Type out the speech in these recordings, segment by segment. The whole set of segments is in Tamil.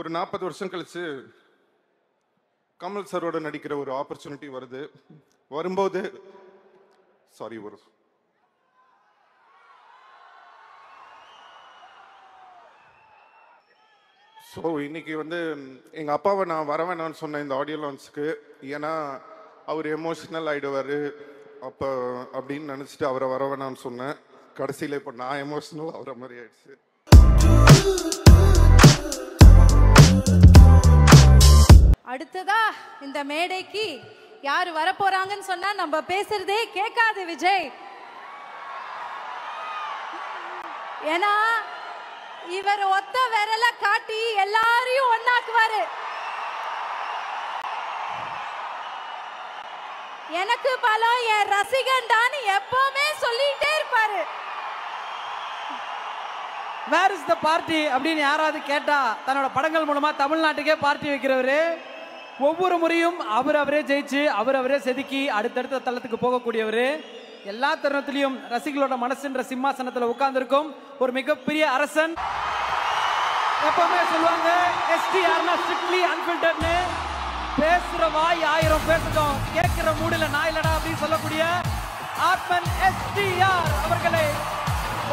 ஒரு 40 வருஷம் கழிச்சு கமல் சரோட நடிக்கிற ஒரு ஆப்பர்ச்சுனிட்டி வரும்போது சாரி ஒரு ஸோ இன்னைக்கு எங்கள் அப்பாவை நான் வர வேணாம்னு சொன்னேன் இந்த ஆடியோ லான்ச்சுக்கு. ஏன்னா அவர் எமோஷ்னல் ஆகிடுவார் அப்போ அப்படின்னு நினச்சிட்டு அவரை வர வேணாம்னு சொன்னேன். கடைசியில் இப்போ நான் எமோஷ்னல் ஆகிற மாதிரி ஆயிடுச்சு. அடுத்ததா இந்த மேடைக்கு யார் வரப்போறாங்கன்னு சொன்னா நம்ம பேசுறதே கேட்காது விஜய். ஏன்னா இவர் ஒத்த விரல காட்டி எல்லாரையும் ஒன்னாக்குவாரு. எனக்கு பலம் என் ரசிகன் தான் எப்பவுமே சொல்லிட்டே இருப்பாரு. வேர் இஸ் த பார்ட்டி அப்படின்னு யாராவது கேட்டா தன்னோட படங்கள் மூலமா தமிழ்நாட்டுக்கே பார்ட்டி வைக்கிறவரு. ஒவ்வொரு முறையும் அவரே ஜெயிச்சு அவரே செதுக்கி அடுத்தடுத்த தளத்துக்கு போகக்கூடியவர். எல்லா தருணத்திலையும் ரசிகளோட மனசுன்ற சிம்மாசனத்தில் உட்கார்ந்துருக்கும் ஒரு மிகப்பெரிய அரசன். எப்பவுமே சொல்லுவாங்க எஸ்டிஆர்னா ஸ்ட்ரிக்ட்லி அன்ஃபில்டர்னு. பேசுற வாய் 1000 பேசட்டும், கேட்கிற மூடில நான் இல்லடா அப்படின்னு சொல்லக்கூடிய ஆத்மன் எஸ்டிஆர் அவர்களை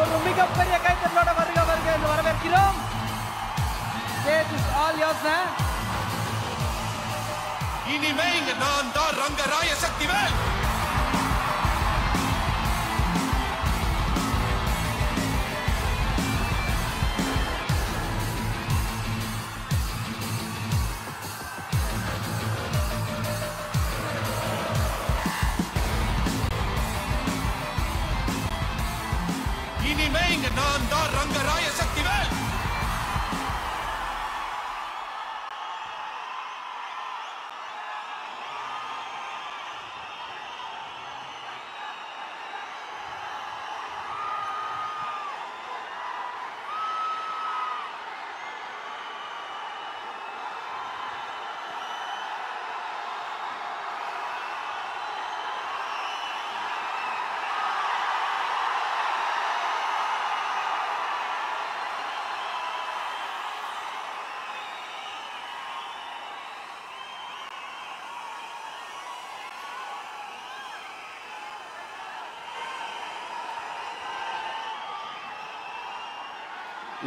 ஒரு மிகப்பெரிய கைத்தட்டலோட வருக என்று வரவேற்கிறோம். Stage is all yours, sir. இனிமே இங்க நான் தான் ரங்கராய சக்திவேல். இனிமே இங்க நான் தான் ரங்கராய சக்திவேல்.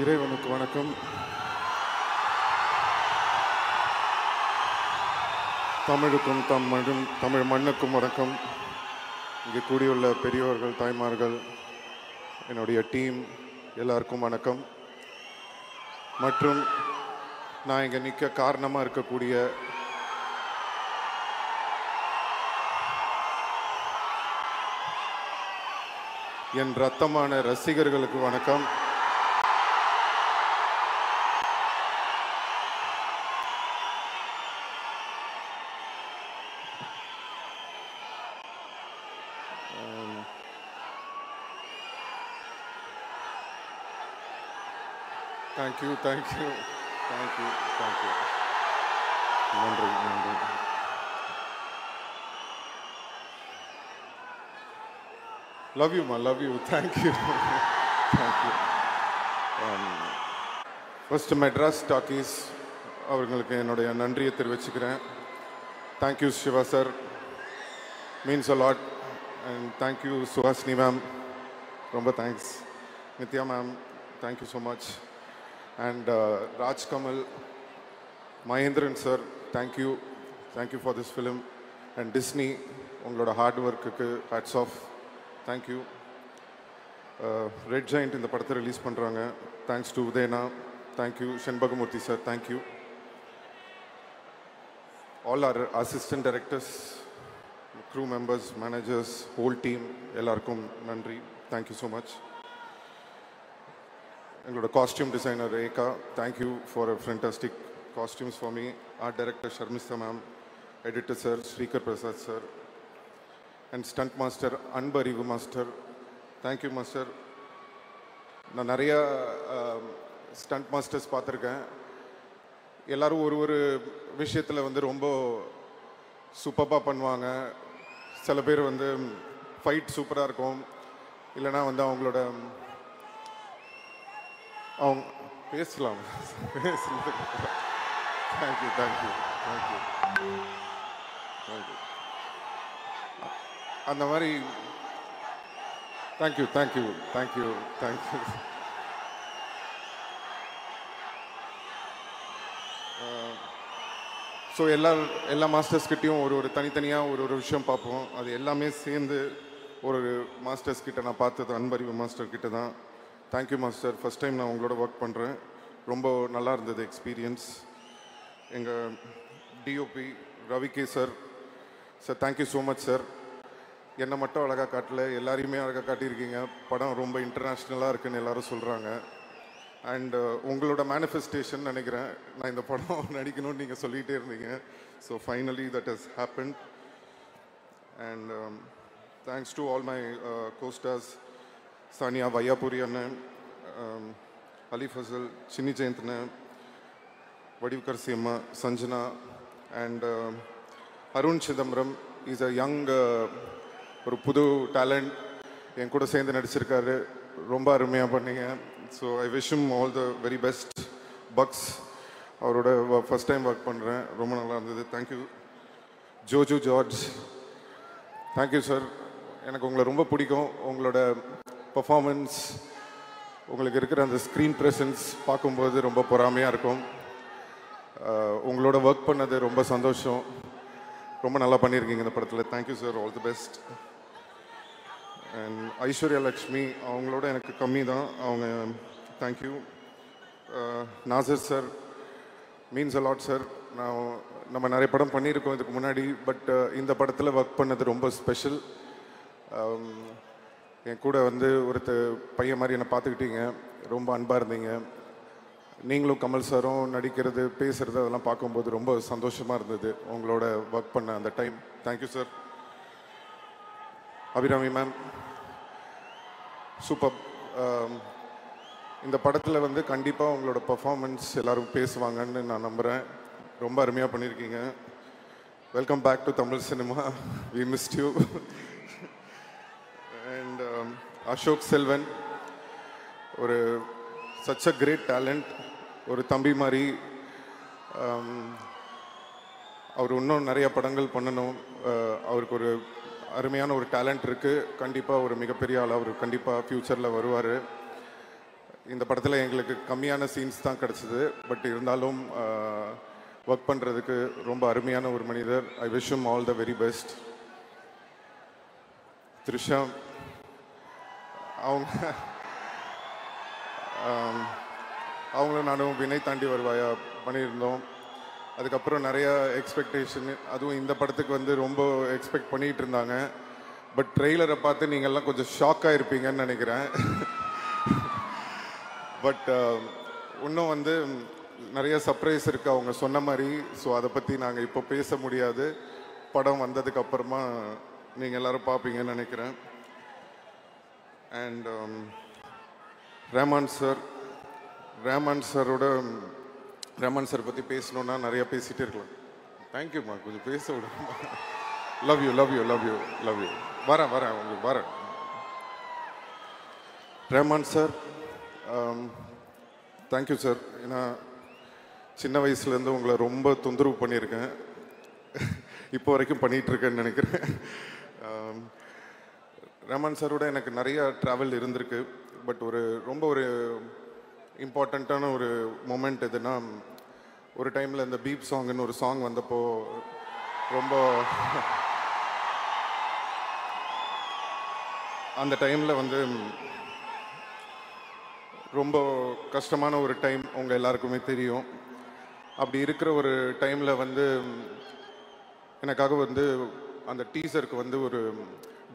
இறைவனுக்கு வணக்கம். தமிழுக்கும் தமிழ் மண்ணுக்கும் வணக்கம். இங்கே கூடியுள்ள பெரியோர்கள், தாய்மார்கள், என்னுடைய டீம் எல்லாருக்கும் வணக்கம். மற்றும் நான் இங்கே நிற்க காரணமாக இருக்கக்கூடிய என் ரத்தமான ரசிகர்களுக்கு வணக்கம். Thank you. நன்றி. Love you, ma. Love you. Thank you. First, Madras Talkies அவர்களுக்கு என்னுடைய நன்றியை தெரிவிச்சுக்கிறேன். Thank you, Shiva sir. Means a lot. And thank you, Suhasini ma'am. ரொம்ப thanks. Nithya ma'am, thank you so much. And Raj Kamal, Mahendran sir, thank you for this film. And Disney, உங்களோட ஹார்ட் ஒர்க்குக்கு hats off. thank you. Red Giant இந்த படத்தை ரிலீஸ் பண்ணுறாங்க. தேங்க்ஸ் டு உதயனா. thank you. Shenbagamoorthy sir, thank you. all our assistant directors, crew members, managers, whole team, எல்லாருக்கும் நன்றி. thank you so much. எங்களோட costume designer Rekha, thank you for a fantastic costumes for me. Art director Sharmistha ma'am, editor sir Srikar Prasad sir, and stunt master Anbariv master. Thank you master. நான் நிறையா ஸ்டண்ட் மாஸ்டர்ஸ் பார்த்துருக்கேன். எல்லோரும் ஒரு விஷயத்தில் ரொம்ப சூப்பராக பண்ணுவாங்க. சில பேர் ஃபைட் சூப்பராக இருக்கும், இல்லைனா அவங்களோட அவங்க பேசலாம் தேங்க்யூ தேங்க்யூ தேங்க்யூ தேங்க்யூ. அந்த மாதிரி thank you thank you thank you thank you. So எல்லா மாஸ்டர்ஸ்கிட்டையும் ஒரு தனித்தனியாக ஒரு விஷயம் பார்ப்போம். அது எல்லாமே சேர்ந்து ஒரு மாஸ்டர்ஸ் கிட்ட நான் பார்த்தது அன்பறிவு மாஸ்டர் கிட்ட தான். தேங்க்யூ மாஸ்டர், ஃபஸ்ட் டைம் நான் உங்களோட ஒர்க் பண்ணுறேன். ரொம்ப நல்லா இருந்தது எக்ஸ்பீரியன்ஸ். எங்கள் DOP Ravi K sir, thank you so much sir. என்னை மட்டும் அழகாக காட்டல, எல்லாரையுமே அழகாக காட்டியிருக்கீங்க. படம் ரொம்ப இன்டர்நேஷ்னலாக இருக்குன்னு எல்லாரும் சொல்கிறாங்க. அண்ட் உங்களோட மேனிஃபெஸ்டேஷன் நினைக்கிறேன், நான் இந்த படம் நடிக்கணும்னு நீங்கள் சொல்லிகிட்டே இருந்தீங்க. So finally that has happen. And thanks to all my costars, Saniya Vaiyapuri அண்ணன், அலி ஃபசல், சின்னி ஜெயந்த்னன், வடிவுக்கர் சிம்மா, Sanjana and Arun Chidambaram. Is a young, ஒரு புது டேலண்ட், என் கூட சேர்ந்து நடிச்சிருக்காரு. ரொம்ப அருமையாக பண்ணீங்க. So I wish him all the very best. Bucks அவரோட ஃபஸ்ட் டைம் ஒர்க் பண்ணுறேன், ரொம்ப நல்லா இருந்தது. Thank you. Joju George, thank you sir. எனக்கு உங்களை ரொம்ப பிடிக்கும். உங்களோட பர்ஃபார்மன்ஸ், உங்களுக்கு இருக்கிற அந்த ஸ்க்ரீன் ப்ரெசன்ஸ் பார்க்கும்போது ரொம்ப பொறாமையாக இருக்கும். உங்களோட ஒர்க் பண்ணது ரொம்ப சந்தோஷம். ரொம்ப நல்லா பண்ணியிருக்கீங்க இந்த படத்தில். Thank you sir, all the best. And Aishwarya Lakshmi, அவங்களோட எனக்கு கம்மி தான் அவங்க. Thank you. Nassar sir, means a lot sir. நம்ம நிறைய படம் பண்ணியிருக்கோம் இதுக்கு முன்னாடி, பட் இந்த படத்தில் ஒர்க் பண்ணது ரொம்ப ஸ்பெஷல். என் கூட வந்து பையன் மாதிரி என்னை பார்த்துக்கிட்டீங்க, ரொம்ப அன்பாக இருந்தீங்க. நீங்களும் கமல் சாரும் நடிக்கிறது, பேசுகிறது, அதெல்லாம் பார்க்கும்போது ரொம்ப சந்தோஷமாக இருந்தது உங்களோட ஒர்க் பண்ண அந்த time. Thank you sir. Abhirami ma'am, super. இந்த படத்தில் வந்து கண்டிப்பாக உங்களோட பர்ஃபார்மன்ஸ் எல்லோரும் பேசுவாங்கன்னு நான் நம்புகிறேன். ரொம்ப அருமையாக பண்ணியிருக்கீங்க. Welcome back to Tamil cinema. We missed you. And Ashok Selvan, ஒரு சச் அ கிரேட் டேலண்ட், ஒரு தம்பி மாதிரி. அவர் இன்னும் நிறைய படங்கள் பண்ணணும். அவருக்கு ஒரு அருமையான ஒரு டேலண்ட் இருக்குது. கண்டிப்பாக ஒரு மிகப்பெரிய ஆள். அவர் கண்டிப்பாக ஃப்யூச்சரில் வருவார். இந்த படத்தில் எங்களுக்கு கம்மியான சீன்ஸ் தான் கிடச்சிது, பட் இருந்தாலும் ஒர்க் பண்ணுறதுக்கு ரொம்ப அருமையான ஒரு மனிதர். ஐ wish him all the very best. Trisha, அவங்கள நானும் வினை தாண்டி வருவாயா பண்ணியிருந்தோம். அதுக்கப்புறம் நிறைய எக்ஸ்பெக்டேஷன், அதுவும் இந்த படத்துக்கு வந்து ரொம்ப எக்ஸ்பெக்ட் பண்ணிகிட்டு இருந்தாங்க. பட் ட்ரெய்லரை பார்த்து நீங்கள்லாம் கொஞ்சம் ஷாக்காக இருப்பீங்கன்னு நினைக்கிறேன். பட் இன்னும் வந்து நிறைய சர்ப்ரைஸ் இருக்குது அவங்க சொன்ன மாதிரி. ஸோ அதை பற்றி நாங்கள் இப்போ பேச முடியாது. படம் வந்ததுக்கப்புறமா நீங்கள் எல்லோரும் பார்ப்பீங்கன்னு நினைக்கிறேன். அண்ட் ரேமான் சார் பற்றி பேசணுன்னா நிறையா பேசிகிட்டே இருக்கலாம். தேங்க்யூம்மா, கொஞ்சம் பேச விடுமா. Love you love you love you love you. வரேன் உங்களுக்கு வரேன். ரேமான் சார், தேங்க்யூ சார். ஏன்னா சின்ன வயசுலேருந்து உங்களை ரொம்ப தொந்தரவு பண்ணியிருக்கேன், இப்போ வரைக்கும் பண்ணிகிட்ருக்கேன்னு நினைக்கிறேன். ரேமான் சாரோட எனக்கு நிறையா ட்ராவல் இருந்திருக்கு. பட் ரொம்ப ஒரு இம்பார்ட்டண்ட்டான ஒரு மொமெண்ட் எதுனா, ஒரு டைமில் இந்த பீப் சாங்குன்னு ஒரு சாங் வந்தப்போ ரொம்ப அந்த டைமில் வந்து ரொம்ப கஷ்டமான ஒரு டைம், உங்கள் எல்லாருக்குமே தெரியும். அப்படி இருக்கிற ஒரு டைமில் வந்து எனக்காக வந்து அந்த டீசருக்கு வந்து ஒரு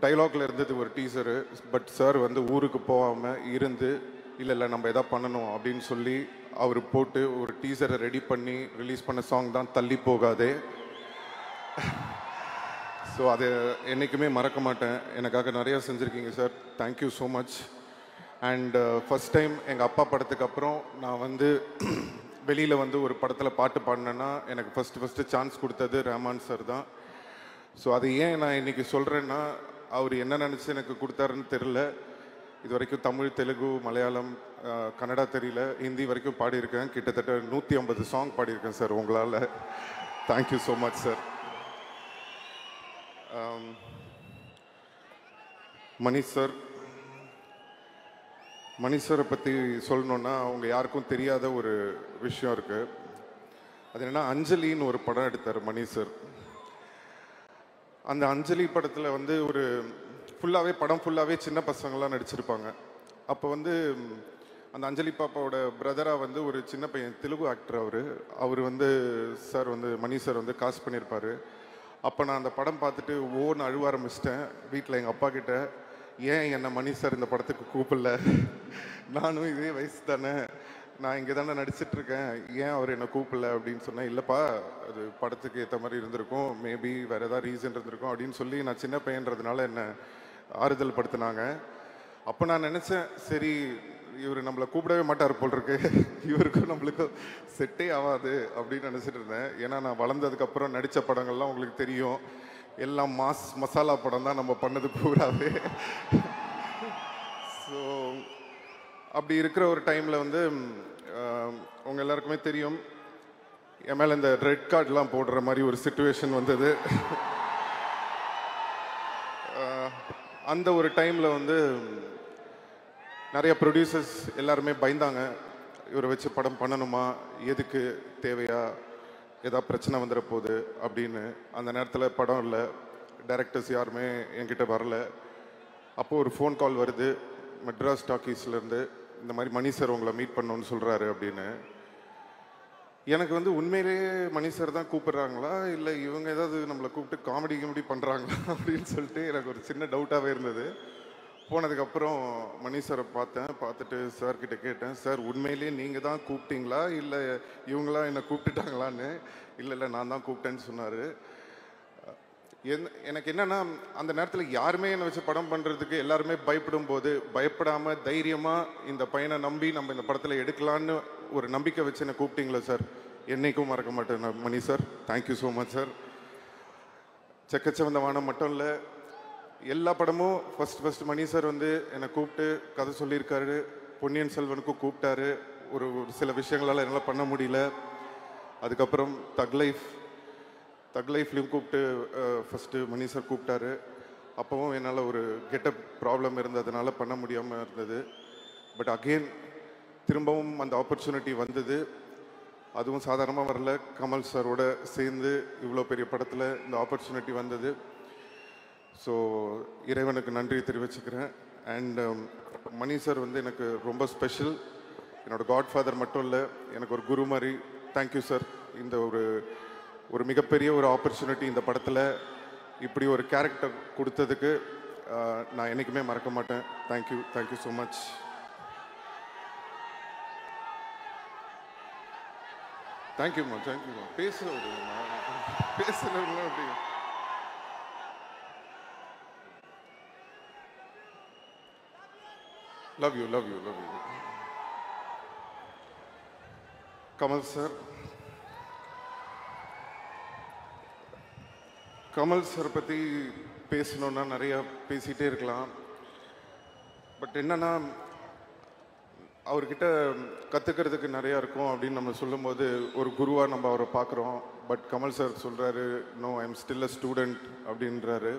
டைலாக்ல இருந்தது ஒரு டீசரு. பட் சார் வந்து ஊருக்கு போகாமல் இருந்து, இல்லை நம்ம எதாவது பண்ணணும் அப்படின்னு சொல்லி அவர் போட்டு ஒரு டீசரை ரெடி பண்ணி ரிலீஸ் பண்ண சாங் தான் தள்ளி போகாதே. ஸோ அதை என்றைக்குமே மறக்க மாட்டேன். எனக்காக நிறையா செஞ்சுருக்கீங்க sir, thank you so much. And first time எங்கள் அப்பா படத்துக்கு அப்புறம் நான் வந்து வெளியில் வந்து ஒரு படத்தில் பாட்டு பாடினேன்னா எனக்கு ஃபஸ்ட்டு சான்ஸ் கொடுத்தது ரஹ்மான் சார் தான். ஸோ அது ஏன் நான் இன்றைக்கி சொல்கிறேன்னா, அவர் என்ன நினச்சி எனக்கு கொடுத்தாருன்னு தெரில. இது வரைக்கும் தமிழ், தெலுங்கு, மலையாளம், கன்னடா தெரியல, ஹிந்தி வரைக்கும் பாடியிருக்கேன். கிட்டத்தட்ட 150 சாங் பாடியிருக்கேன் சார் உங்களால். Thank you so much sir. Mani சாரை பற்றி சொல்லணுன்னா அவங்க யாருக்கும் தெரியாத ஒரு விஷயம் இருக்குது. அது என்னென்னா, அஞ்சலின்னு ஒரு படம் எடுத்தார் மணி சார். அந்த அஞ்சலி படத்தில் வந்து ஒரு படம் ஃபுல்லாகவே சின்ன பசங்களாம் நடிச்சிருப்பாங்க. அப்போ வந்து அந்த அஞ்சலி பாப்பாவோட பிரதராக வந்து ஒரு சின்ன பையன், தெலுங்கு ஆக்டர் அவர் வந்து சார் வந்து மணி சார் வந்து காஸ்ட் பண்ணியிருப்பார். அப்போ நான் அந்த படம் பார்த்துட்டு ஓன்னு அழுவ ஆரம்பிச்சிட்டேன். வீட்டில் எங்கள் அப்பா கிட்ட, ஏன் என்னை மணி சார் இந்த படத்துக்கு கூப்பிடல, நானும் இதே வயசு தானே, நான் இங்கே தானே நடிச்சிட்ருக்கேன், ஏன் அவர் என்னை கூப்பிடல அப்படின்னு சொன்னேன். இல்லைப்பா, அது படத்துக்கு ஏற்ற மாதிரி இருந்திருக்கும், மேபி வேறு ஏதாவது ரீசன் இருந்திருக்கும் அப்படின்னு சொல்லி நான் சின்ன பையன்றதுனால என்னை ஆறுதல் படுத்தினாங்க. அப்போ நான் நினச்சேன், சரி இவர் நம்மளை கூப்பிடவே மாட்டார் போல் இருக்கு, இவருக்கும் நம்மளுக்கும் செட்டே ஆகாது அப்படின்னு நினச்சிட்டு இருந்தேன். ஏன்னா நான் வளர்ந்ததுக்கப்புறம் நடித்த படங்கள்லாம் உங்களுக்கு தெரியும், எல்லாம் மசாலா படம் தான் நம்ம பண்ணது பூராவே. ஸோ அப்படி இருக்கிற ஒரு டைமில் வந்து உங்கள் எல்லாருக்குமே தெரியும், என் மேலே இந்த ரெட் கார்டெலாம் போடுற மாதிரி ஒரு சிச்சுவேஷன் வந்தது. அந்த ஒரு டைமில் வந்து நிறைய ப்ரொடியூசர்ஸ் எல்லாருமே பயந்தாங்க, இவரை வச்சு படம் பண்ணணுமா, எதுக்கு, தேவையா, ஏதாவது பிரச்சனை வந்துட போகுது அப்படின்னு. அந்த நேரத்தில் படம் இல்லை, டைரக்டர்ஸ் யாருமே என்கிட்ட வரல. அப்போது ஒரு ஃபோன் கால் வருது மெட்ராஸ் டாக்கீஸ்லேருந்து, இந்த மாதிரி மணி சார் உங்களை மீட் பண்ணணுன்னு சொல்கிறாரு அப்படின்னு. எனக்கு வந்து உண்மையிலேயே மணி சார் தான் கூப்பிட்றாங்களா, இல்லை இவங்க ஏதாவது நம்மளை கூப்பிட்டு காமெடி பண்ணுறாங்களா அப்படின்னு சொல்லிட்டு எனக்கு ஒரு சின்ன டவுட்டாகவே இருந்தது. போனதுக்கப்புறம் மணி சாரை பார்த்துட்டு சார்கிட்ட கேட்டேன், சார் உண்மையிலேயே நீங்கள் தான் கூப்பிட்டீங்களா, இல்லை இவங்களாம் என்னை கூப்பிட்டுட்டாங்களான்னு. இல்லை நான் தான் கூப்பிட்டேன்னு சொன்னார். எனக்கு என்னென்னா, அந்த நேரத்தில் யாருமே என்னை வச்சு படம் பண்ணுறதுக்கு எல்லாருமே பயப்படும் போது, பயப்படாமல் தைரியமாக இந்த பையனை நம்பி நம்ம இந்த படத்தில் எடுக்கலான்னு ஒரு நம்பிக்கை வச்சு என்னை கூப்பிட்டீங்களா சார், என்றைக்கும் மறக்க மாட்டேன் நான் Mani sir. Thank you so much sir. Chekka Chivantha Vaanam மட்டும் இல்லை, எல்லா படமும் ஃபர்ஸ்ட் மணி சார் வந்து என்னை கூப்பிட்டு கதை சொல்லியிருக்காரு. பொன்னியின் செல்வனுக்கும் கூப்பிட்டாரு, ஒரு சில விஷயங்களால் என்னால் பண்ண முடியல. அதுக்கப்புறம் தக் லைஃப்லேயும் கூப்பிட்டு ஃபஸ்ட்டு மணி சார் கூப்பிட்டாரு. அப்போவும் என்னால் ஒரு கெட்டப் ப்ராப்ளம் இருந்ததுனால பண்ண முடியாமல் இருந்தது. பட் அகெயின் திரும்பவும் அந்த ஆப்பர்ச்சுனிட்டி வந்தது. அதுவும் சாதாரணமாக வரல, கமல் சாரோட சேர்ந்து இவ்வளோ பெரிய படத்தில் இந்த ஆப்பர்ச்சுனிட்டி வந்தது. ஸோ இறைவனுக்கு நன்றி தெரிவிச்சுக்கிறேன். அண்ட் மணி சார் வந்து எனக்கு ரொம்ப ஸ்பெஷல், என்னோடய காட்ஃபாதர் மட்டும் இல்லை, எனக்கு ஒரு குரு மாதிரி. தேங்க்யூ சார், இந்த ஒரு மிகப்பெரிய ஒரு ஆப்பர்ச்சுனிட்டி இந்த படத்தில் இப்படி ஒரு கேரக்டர் கொடுத்ததுக்கு நான் என்றைக்குமே மறக்க மாட்டேன். Thank you so much. தேங்க்யூம்மா. பேசுகிறவங்களா அப்படி லவ் யூ. கமல் சார் பற்றி பேசணுன்னா நிறையா பேசிகிட்டே இருக்கலாம். பட் என்னன்னா, அவர்கிட்ட கற்றுக்கிறதுக்கு நிறையா இருக்கும் அப்படின்னு நம்ம சொல்லும்போது ஒரு குருவாக நம்ம அவரை பார்க்குறோம். பட் கமல் சார் சொல்கிறாரு, no, I am still a student அப்படின்றாரு.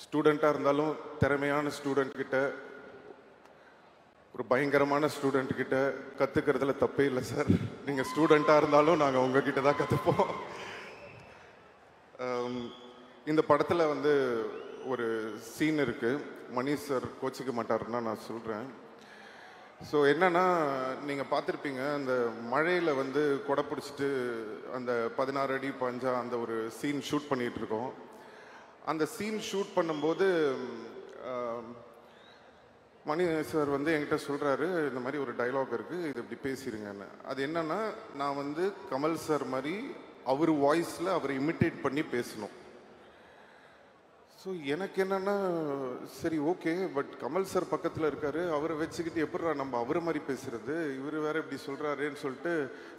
ஸ்டூடெண்ட்டாக இருந்தாலும் திறமையான ஸ்டூடெண்ட் கிட்ட, ஒரு பயங்கரமான ஸ்டூடெண்ட் கிட்ட கற்றுக்கிறதுல தப்பே இல்லை சார். நீங்கள் ஸ்டூடெண்ட்டாக இருந்தாலும் நாங்கள் உங்ககிட்ட தான் கற்றுப்போம். இந்த படத்தில் வந்து ஒரு சீன் இருக்குது, மணி சார் கோச்சிக்க மாட்டாருன்னா நான் சொல்கிறேன். ஸோ என்னென்னா, நீங்கள் பார்த்துருப்பீங்க, அந்த மழையில் வந்து கொடை பிடிச்சிட்டு அந்த 16 அடி பாஞ்சா அந்த ஒரு சீன் ஷூட் பண்ணிகிட்ருக்கோம். அந்த சீன் ஷூட் பண்ணும்போது மணி சார் வந்து என்கிட்ட சொல்கிறாரு, இந்த மாதிரி ஒரு டைலாக் இருக்குது, இது இப்படி பேசிடுங்கன்னு. அது என்னென்னா, நான் வந்து கமல் சார் மாதிரி அவர் வாய்ஸில் அவரை இமிட்டேட் பண்ணி பேசணும். ஸோ எனக்கு என்னென்னா, சரி ஓகே, பட் கமல் சார் பக்கத்தில் இருக்கார், அவரை வச்சுக்கிட்டு எப்படிடா நம்ம அவரை மாதிரி பேசுகிறது, இவர் வேறு இப்படி சொல்கிறாருன்னு சொல்லிட்டு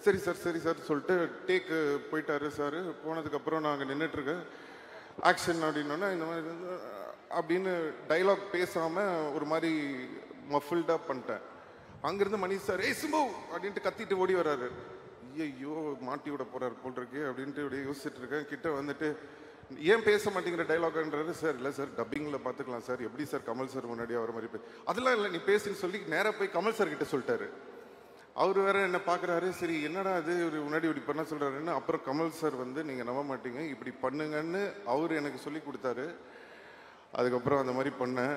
சரி சார் சொல்லிட்டு டேக்கு போயிட்டாரு சார். போனதுக்கப்புறம் நாங்கள் நின்றுட்டுருக்கேன், ஆக்ஷன் அப்படின்னோன்னா இந்த மாதிரி அப்படின்னு டைலாக் பேசாமல் ஒரு மாதிரி மஃபில்டாக பண்ணிட்டேன். அங்கேருந்து மணி சார் ஏய் சிம்பு அப்படின்ட்டு கத்திட்டு ஓடி வர்றாரு. ஐயோ மாட்டி விட போகிறார் போல் இருக்கு அப்படின்ட்டு இப்படியே யோசிச்சுட்டு இருக்கேன். கிட்ட வந்துட்டு ஏன் பேச மாட்டேங்கிற டைலாக்ன்றாரு. சார் இல்லை சார் டப்பிங்கில் பார்த்துக்கலாம் சார், எப்படி சார் கமல் சார் முன்னாடி வர மாதிரி அதெல்லாம் இல்லை நீ பேசுன்னு சொல்லி நேராக போய் கமல் சார் கிட்ட சொல்லிட்டாரு. அவர் வேற என்ன பார்க்குறாரு. சரி என்னடா அது ஒரு முன்னாடி இப்படி பண்ண சொல்கிறாருன்னு. அப்புறம் கமல் சார் வந்து நீங்கள் நம்ப மாட்டீங்க இப்படி பண்ணுங்கன்னு அவர் எனக்கு சொல்லி கொடுத்தாரு. அதுக்கப்புறம் அந்த மாதிரி பண்ணேன்.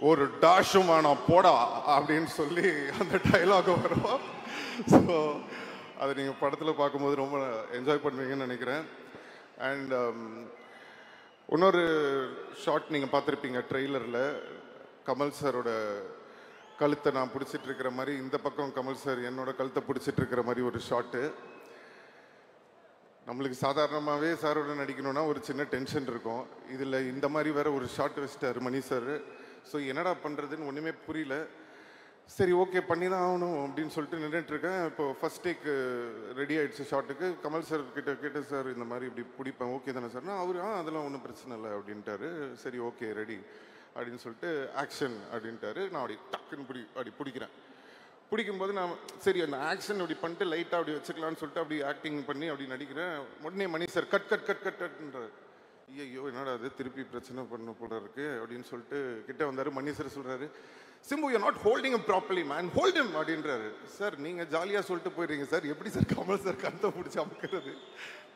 ஒரு டாஷும் வேணாம் போடா அப்படின்னு சொல்லி அந்த டைலாக் வரும். ஸோ அதை நீங்கள் படத்தில் பார்க்கும்போது ரொம்ப என்ஜாய் பண்ணுவீங்கன்னு நினைக்கிறேன். அண்ட் இன்னொரு ஷார்ட் நீங்கள் பார்த்துருப்பீங்க ட்ரெய்லரில், கமல் சாரோட கழுத்தை நான் பிடிச்சிட்டு இருக்கிற மாதிரி, இந்த பக்கம் கமல் சார் என்னோட கழுத்தை பிடிச்சிட்டு இருக்கிற மாதிரி ஒரு ஷாட்டு. நம்மளுக்கு சாதாரணமாகவே சாரோட நடிக்கணும்னா ஒரு சின்ன டென்ஷன் இருக்கும். இதில் இந்த மாதிரி வேற ஒரு ஷாட் வச்சிட்டாரு மணி சார். ஸோ என்னடா பண்ணுறதுன்னு ஒன்றுமே புரியல. சரி ஓகே பண்ணி தான் ஆகணும் அப்படின்னு சொல்லிட்டு நின்றுட்டுருக்கேன். இப்போ ஃபர்ஸ்ட் டேக் ரெடி ஆகிடுச்சு ஷாட்டுக்கு. கமல் சார் கிட்ட கேட்டு சார் இந்த மாதிரி இப்படி பிடிப்பேன் ஓகே தானே சார்னா அவர் அதெல்லாம் ஒன்றும் பிரச்சனை இல்லை அப்படின்ட்டாரு. சரி ஓகே ரெடி அப்படின்னு சொல்லிட்டு ஆக்ஷன் அப்படின்ட்டாரு. நான் அப்படி டக்குன்னு அப்படி பிடிக்கிறேன். பிடிக்கும்போது நான் சரி அந்த ஆக்ஷன் அப்படி பண்ணிட்டு லைட்டாக அப்படி வச்சுக்கலான்னு சொல்லிட்டு அப்படி ஆக்டிங் பண்ணி அப்படி நடிக்கிறேன். உடனே Mani sir cut cut cut cut கட்ன்றார். ஐயோ என்னடா அது திருப்பி பிரச்சனை பண்ண போல இருக்கு அப்படின்னு சொல்லிட்டு கிட்ட வந்தார். மணி சார் சொல்கிறாரு Simbu you not holding him properly man hold him அப்படின்றாரு. சார் நீங்கள் ஜாலியாக சொல்லிட்டு போயிடுறீங்க சார், எப்படி சார் கமல் சார் கருத்தை பிடிச்சி அமுக்கிறது,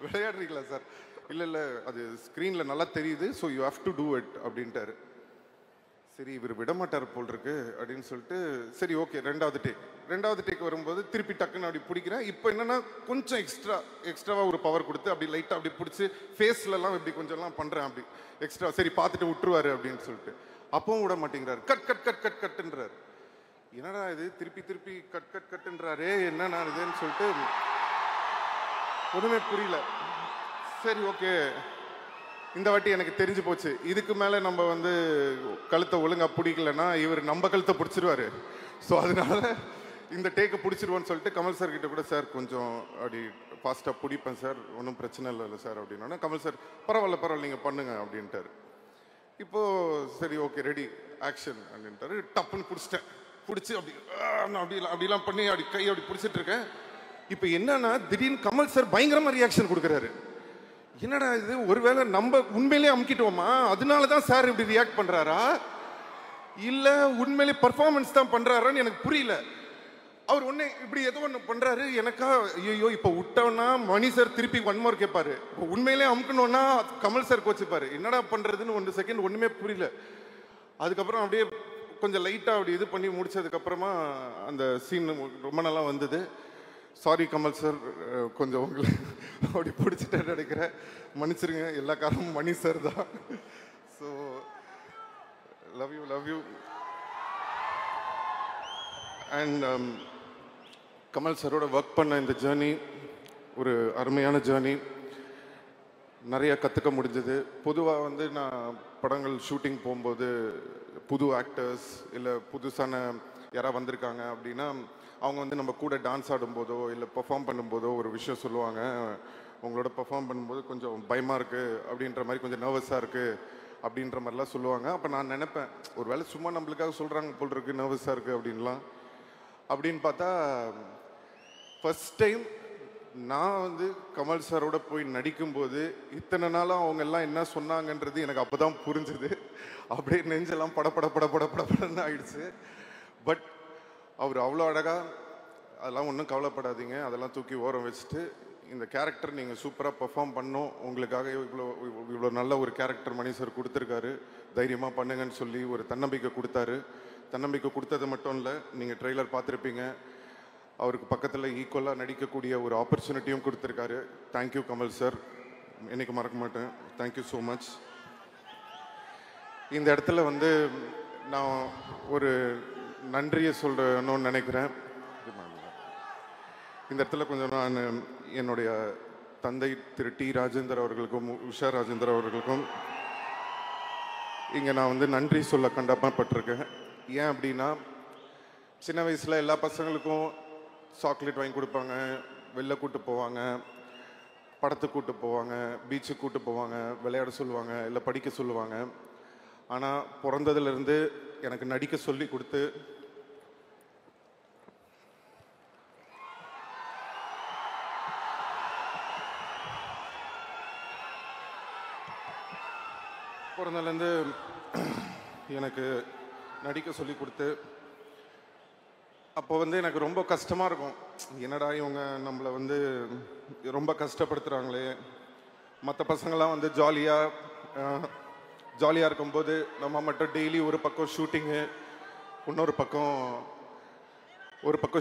விளையாடுறீங்களா சார்? இல்லை இல்லை அது ஸ்க்ரீனில் நல்லா தெரியுது, so you have to do it அப்படின்ட்டாரு. சரி இவர் விடமாட்டார் போல் இருக்கு அப்படின்னு சொல்லிட்டு சரி ஓகே ரெண்டாவது டேக் வரும்போது திருப்பி டக்குன்னு அப்படி பிடிக்கிறேன். இப்போ என்னன்னா கொஞ்சம் எக்ஸ்ட்ராவாக ஒரு பவர் கொடுத்து அப்படி லைட்டாக அப்படி பிடிச்சி ஃபேஸ்லலாம் இப்படி கொஞ்சம்லாம் பண்ணுறேன் அப்படி எக்ஸ்ட்ரா. சரி பார்த்துட்டு விட்டுருவாரு அப்படின்னு சொல்லிட்டு அப்பவும் விட மாட்டேங்கிறாரு. கட் கட் கட் கட் கட்டுன்றாரு. என்னடா இது திருப்பி கட் கட் கட்டுன்றாரே என்னன்னா இதுன்னு சொல்லிட்டு ஒன்றுமே புரியல. சரி ஓகே இந்த வாட்டி எனக்கு தெரிஞ்சு போச்சு, இதுக்கு மேலே நம்ம வந்து கழுத்தை ஒழுங்காக பிடிக்கலன்னா இவர் நம்ம கழுத்தை பிடிச்சிருவாரு. ஸோ அதனால இந்த டேக்கை பிடிச்சிருவோன்னு சொல்லிட்டு கமல் சார் கிட்ட கூட சார் கொஞ்சம் அப்படி ஃபாஸ்ட்டாக பிடிப்பேன் சார் ஒன்றும் பிரச்சனை இல்லை சார் அப்படின்னா கமல் சார் பரவாயில்ல நீங்கள் பண்ணுங்க அப்படின்ட்டாரு. இப்போது சரி ஓகே ரெடி ஆக்ஷன் அப்படின்ட்டாரு. டப்புன்னு பிடிச்சி அப்படிலாம் பண்ணி அப்படி கை அப்படி பிடிச்சிட்டு இருக்கேன். இப்போ என்னன்னா திடீர்னு கமல் சார் பயங்கரமாக ரியாக்ஷன் கொடுக்குறாரு. என்னடா இது ஒருவேளை நம்ம உண்மையிலேயே அமுக்கிட்டோமா அதனால தான் சார் இப்படி ரியாக்ட் பண்ணுறாரா இல்லை உண்மையிலே பர்ஃபார்மன்ஸ் தான் பண்ணுறாரான்னு எனக்கு புரியல. அவர் ஒன்று இப்படி ஏதோ ஒன்று பண்ணுறாரு. எனக்கா ஐயோ இப்போ விட்டோன்னா மணி சார் திருப்பி ஒன் மோர் கேட்பாரு, இப்போ உண்மையிலே அமுக்கணும்னா கமல் சார் கோச்சிப்பாரு. என்னடா பண்ணுறதுன்னு 1 செகண்ட் ஒன்றுமே புரியல. அதுக்கப்புறம் அப்படியே கொஞ்சம் லைட்டாக அப்படி இது பண்ணி முடிச்சதுக்கப்புறமா அந்த சீன் ரொம்ப நல்லா வந்தது. சாரி கமல் சார் கொஞ்சம் உங்களை அப்படி பிடிச்சிட்டேன்னு நினைக்கிறேன், மன்னிச்சிருங்க. எல்லா காரணமும் மணி சார் தான். So love you and Kamal சாரோட ஒர்க் பண்ண இந்த ஜேர்னி ஒரு அருமையான ஜேர்னி, நிறைய கற்றுக்க முடிஞ்சது. பொதுவாக வந்து நான் படங்கள் ஷூட்டிங் போகும்போது புது ஆக்டர்ஸ் இல்லை புதுசான யாராவது வந்திருக்காங்க அப்படின்னா அவங்க வந்து நம்ம கூட டான்ஸ் ஆடும்போதோ இல்லை பெர்ஃபார்ம் பண்ணும்போதோ ஒரு விஷயம் சொல்லுவாங்க, உங்களோட பெர்ஃபார்ம் பண்ணும்போது கொஞ்சம் பயமாக இருக்குது அப்படின்ற மாதிரி, கொஞ்சம் நர்வஸாக இருக்குது அப்படின்ற மாதிரிலாம் சொல்லுவாங்க. அப்போ நான் நினைப்பேன் ஒரு வேளை சும்மா நம்மளுக்காக சொல்கிறாங்க போல் இருக்குது நர்வஸாக இருக்குது அப்படின்லாம். அப்படின்னு பார்த்தா ஃபஸ்ட் டைம் நான் வந்து கமல் சாரோட போய் நடிக்கும்போது இத்தனை நாளாக அவங்க எல்லாம் என்ன சொன்னாங்கன்றது எனக்கு அப்போ தான் புரிஞ்சுது. அப்படியே நெஞ்செல்லாம் படப்படன்னு ஆயிடுச்சு. பட் அவர் அவ்வளோ அழகாக அதெல்லாம் ஒன்றும் கவலைப்படாதீங்க, அதெல்லாம் தூக்கி ஓரம் வச்சுட்டு இந்த கேரக்டர் நீங்கள் சூப்பராக பெர்ஃபார்ம் பண்ணோம், உங்களுக்காக இவ்வளோ நல்ல ஒரு கேரக்டர் மணி சார் கொடுத்துருக்காரு, தைரியமாக பண்ணுங்கன்னு சொல்லி ஒரு தன்னம்பிக்கை கொடுத்தாரு. தன்னம்பிக்கை கொடுத்தது மட்டும் இல்லை, நீங்கள் ட்ரெய்லர் பார்த்துருப்பீங்க, அவருக்கு பக்கத்தில் ஈக்குவலாக நடிக்கக்கூடிய ஒரு ஆப்பர்ச்சுனிட்டியும் கொடுத்துருக்காரு. தேங்க்யூ கமல் சார், என்றைக்கு மறக்க மாட்டேன். Thank you so much. இந்த இடத்துல வந்து நான் ஒரு நன்றியை சொல்லணும்னு நினைக்கிறேன். இந்த இடத்துல கொஞ்சம் நான் என்னுடைய தந்தை திரு டி ராஜேந்தர் அவர்களுக்கும் உஷா ராஜேந்தர் அவர்களுக்கும் இங்கே நான் வந்து நன்றி சொல்ல கடமைப்பட்டிருக்கேன். ஏன் அப்படின்னா சின்ன வயசில் எல்லா பசங்களுக்கும் சாக்லேட் வாங்கி கொடுப்பாங்க, வெளில கூட்டு போவாங்க, படத்துக்கு கூட்டு போவாங்க, பீச்சுக்கு கூட்டு போவாங்க, விளையாட சொல்லுவாங்க, இல்லை படிக்க சொல்லுவாங்க. ஆனால் பிறந்ததுலேருந்து எனக்கு நடிக்க சொல்லி கொடுத்து பிறந்ததுலேருந்து எனக்கு நடிக்க சொல்லி கொடுத்து அப்போ வந்து எனக்கு ரொம்ப கஷ்டமாக இருக்கும். என்னடா இவங்க நம்மளை வந்து ரொம்ப கஷ்டப்படுத்துகிறாங்களே. மற்ற பசங்களாம் வந்து ஜாலியாக இருக்கும்போது நம்ம மட்டும் டெய்லி ஒரு பக்கம் ஷூட்டிங்கு, இன்னொரு பக்கம்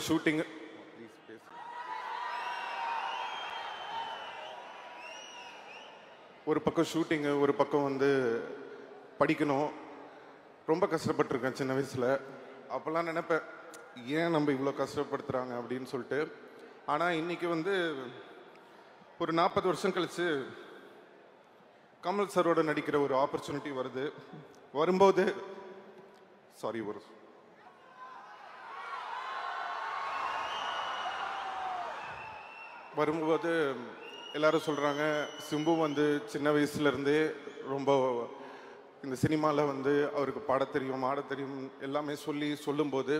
ஷூட்டிங்கு, ஒரு பக்கம் வந்து படிக்கணும். ரொம்ப கஷ்டப்பட்டிருக்கேன் சின்ன வயசில். அப்போல்லாம் நினைப்பேன், ஏன் நம்ம இவ்வளோ கஷ்டப்படுத்துகிறாங்க அப்படின்னு சொல்லிட்டு. ஆனால் இன்றைக்கி வந்து ஒரு 40 வருஷம் கழித்து கமல் சரோட நடிக்கிற ஒரு ஆப்பர்ச்சுனிட்டி வரும்போது எல்லாரும் சொல்கிறாங்க, சிம்பு வந்து சின்ன வயசுலேருந்தே ரொம்ப இந்த சினிமாவில் வந்து அவருக்கு பாடத் தெரியும், ஆடத் தெரியும் எல்லாமே சொல்லும்போது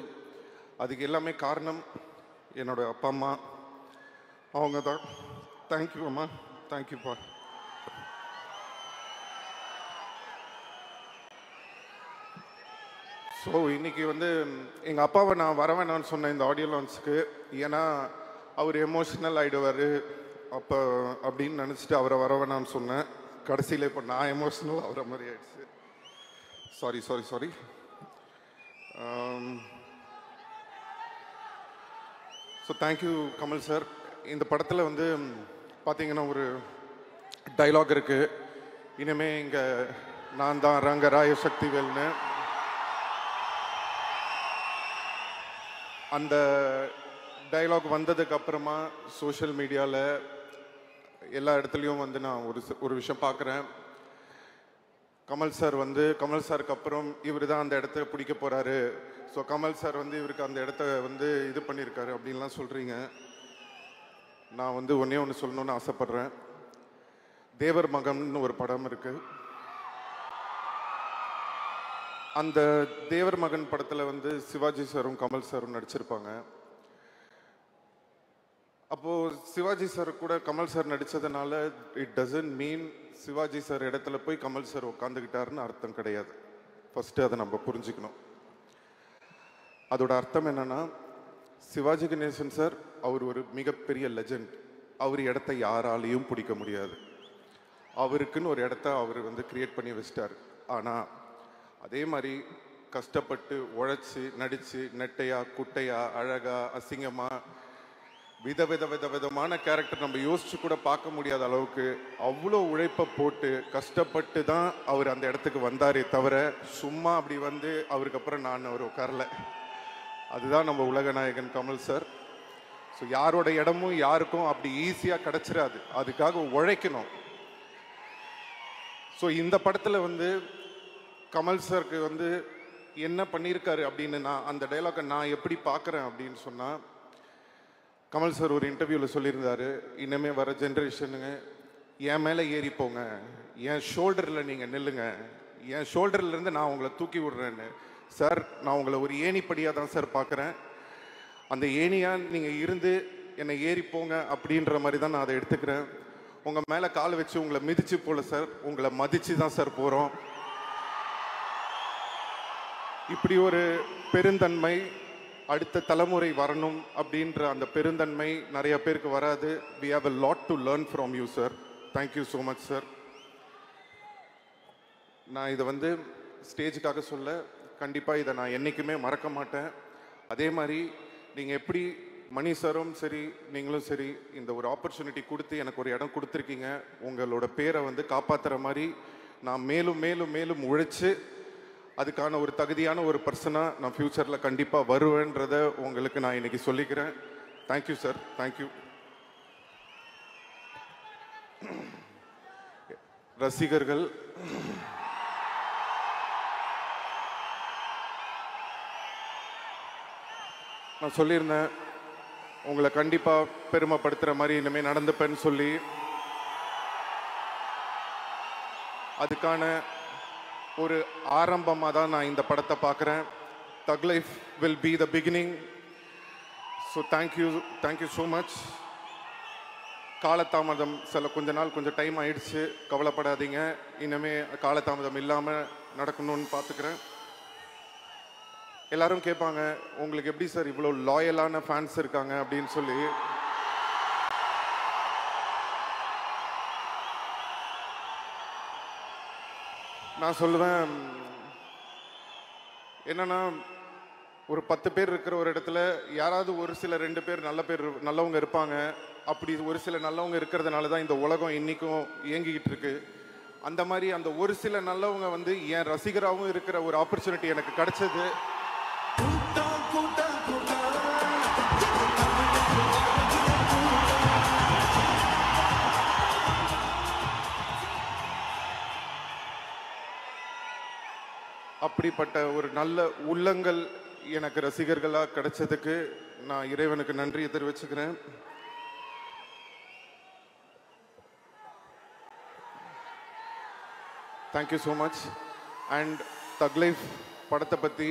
அதுக்கு எல்லாமே காரணம் என்னோட அப்பா அம்மா. அவங்க தான். தேங்க்யூ அம்மா, தேங்க்யூப்பா. ஸோ இன்னைக்கு வந்து எங்கள் அப்பாவை நான் வர வேணான்னு சொன்னேன் இந்த ஆடியோ லான்ச்சுக்கு. ஏன்னா அவர் எமோஷ்னல் ஆகிடுவார் அப்போ அப்படின்னு நினச்சிட்டு அவரை வர வேணான்னு சொன்னேன். கடைசியில் இப்போ நான் எமோஷ்னல் ஆகிற மாதிரி ஆயிடுச்சு. Sorry. So thank you Kamal sir. இந்த படத்தில் வந்து பார்த்தீங்கன்னா ஒரு டைலாக் இருக்குது, இனிமே இங்கே நான் தான் ரங்கராய சக்திவேல்னு. அந்த டைலாக் வந்ததுக்கு அப்புறமா சோஷியல் மீடியாவில் எல்லா இடத்துலையும் வந்து நான் ஒரு விஷயம் பார்க்குறேன். கமல் சாருக்கு அப்புறம் இவர் தான் அந்த இடத்த பிடிக்க போகிறாரு. ஸோ கமல் சார் வந்து இவருக்கு அந்த இடத்த வந்து இது பண்ணியிருக்காரு அப்படின்லாம் சொல்கிறீங்க. நான் வந்து ஒன்று சொல்லணும்னு ஆசைப்பட்றேன். தேவர் மகன் ஒரு படம் இருக்குது. அந்த தேவர் மகன் படத்தில் வந்து சிவாஜி சாரும் கமல் சாரும் நடிச்சிருப்பாங்க. அப்போது சிவாஜி சார் கூட கமல் சார் நடித்ததுனால it doesn't mean Sivaji sir இடத்துல போய் கமல் சார் உட்காந்துக்கிட்டாருன்னு அர்த்தம் கிடையாது. ஃபஸ்ட்டு அதை நம்ம புரிஞ்சுக்கணும். அதோட அர்த்தம் என்னென்னா, சிவாஜி கணேசன் சார் அவர் ஒரு மிகப்பெரிய லெஜண்ட். அவர் இடத்த யாராலையும் பிடிக்க முடியாது. அவருக்குன்னு ஒரு இடத்த அவர் வந்து கிரியேட் பண்ணி வச்சிட்டார். ஆனால் அதே மாதிரி கஷ்டப்பட்டு உழைச்சி நடித்து நெட்டையா குட்டையா அழகா அசிங்கமாக விதமான கேரக்டர் நம்ம யோசிச்சு கூட பார்க்க முடியாத அளவுக்கு அவ்வளோ உழைப்பை போட்டு கஷ்டப்பட்டு தான் அவர் அந்த இடத்துக்கு வந்தாரே தவிர சும்மா அப்படி வந்து அவருக்கு அப்புறம் நான் அவர் உட்காரல. அதுதான் நம்ம உலகநாயகன் கமல் சார். ஸோ யாரோட இடமும் யாருக்கும் அப்படி ஈஸியாக கிடச்சிடாது, அதுக்காக உழைக்கணும். ஸோ இந்த படத்தில் வந்து கமல் சாருக்கு வந்து என்ன பண்ணியிருக்காரு அப்படின்னு நான் அந்த டைலாக்கை நான் எப்படி பார்க்குறேன் அப்படின்னு சொன்னால், கமல் சார் ஒரு இன்டர்வியூவில் சொல்லியிருந்தாரு, இனிமேல் வர ஜென்ரேஷனுங்க என் மேலே ஏறி போங்க, என் ஷோல்டரில் நீங்கள் நில்லுங்க, என் ஷோல்டர்லேருந்து நான் உங்களை தூக்கி விடுறேன்னு. சார், நான் உங்களை ஒரு ஏணிப்படியாக தான் சார் பார்க்குறேன். அந்த ஏணியாக நீங்கள் இருந்து என்னை ஏறி போங்க அப்படின்ற மாதிரி தான் நான் அதை எடுத்துக்கிறேன். உங்கள் மேலே கால் வச்சு உங்களை மிதிச்சு போல சார், உங்களை மதித்து தான் சார் போகிறோம். இப்படி ஒரு பெருந்தன்மை அடுத்த தலைமுறை வரணும் அப்படின்ற அந்த பெருந்தன்மை நிறைய பேருக்கு வராது. we have a lot to learn from you sir. thank you so much sir. நான் இதை வந்து ஸ்டேஜுக்காக சொல்ல, கண்டிப்பாக இதை நான் என்றைக்குமே மறக்க மாட்டேன். அதே மாதிரி நீங்கள் எப்படி மணி சாரும் சரி நீங்களும் சரி இந்த ஒரு ஆப்பர்ச்சுனிட்டி கொடுத்து எனக்கு ஒரு இடம் கொடுத்துருக்கீங்க, உங்களோட பேரை வந்து காப்பாற்றுற மாதிரி நான் மேலும் மேலும் மேலும் உழைச்சி அதுக்கான ஒரு தகுதியான ஒரு பர்சனாக நான் ஃப்யூச்சரில் கண்டிப்பாக வருவேன்றதை உங்களுக்கு நான் இன்னைக்கு சொல்லிக்கிறேன். Thank you sir, thank you. ரசிகர்கள், நான் சொல்லியிருந்தேன் உங்களை கண்டிப்பாக பெருமைப்படுத்துகிற மாதிரி இனிமேல் நடந்துப்பேன்னு சொல்லி. அதுக்கான ஒரு ஆரம்பமாக தான் நான் இந்த படத்தை பார்க்குறேன். தக் life will be the beginning. So thank you so much. காலதாமதம் கொஞ்ச நாள் கொஞ்சம் டைம் ஆயிடுச்சு, கவலைப்படாதீங்க. இனிமே காலதாமதம் இல்லாமல் நடக்கணும்னு பார்த்துக்கிறேன். எல்லாரும் கேட்பாங்க, உங்களுக்கு எப்படி சார் இவ்வளோ லாயலான ஃபேன்ஸ் இருக்காங்க அப்படின்னு சொல்லி. நான் சொல்லுவேன், என்னன்னா ஒரு 10 பேர் இருக்கிற ஒரு இடத்துல யாராவது ஒரு சில 2 பேர் நல்லவங்க இருப்பாங்க. அப்படி ஒரு சில நல்லவங்க இருக்கிறதுனால தான் இந்த உலகம் இன்னைக்கும் இயங்கிக்கிட்டு இருக்கு. அந்த மாதிரி அந்த ஒரு சில நல்லவங்க வந்து என் ரசிகராகவும் இருக்கிற ஒரு ஆப்பர்ச்சுனிட்டி எனக்கு கிடைச்சது. அப்படிப்பட்ட ஒரு நல்ல உள்ளங்கள் எனக்கு ரசிகர்களாக கிடைச்சதுக்கு நான் இறைவனுக்கு நன்றியை தெரிவிச்சுக்கிறேன். Thank you so much. அண்ட் தக் லைஃப் படத்தை பற்றி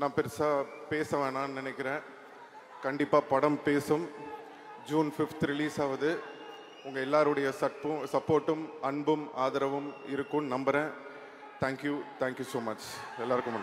நான் பெருசாக பேச வேணான்னு நினைக்கிறேன். கண்டிப்பாக படம் பேசும். ஜூன் 5 ரிலீஸ் ஆகுது. உங்கள் எல்லாருடைய சப்போர்ட்டும் அன்பும் ஆதரவும் இருக்கும்னு நம்புகிறேன். Thank you so much. எல்லாருக்கும்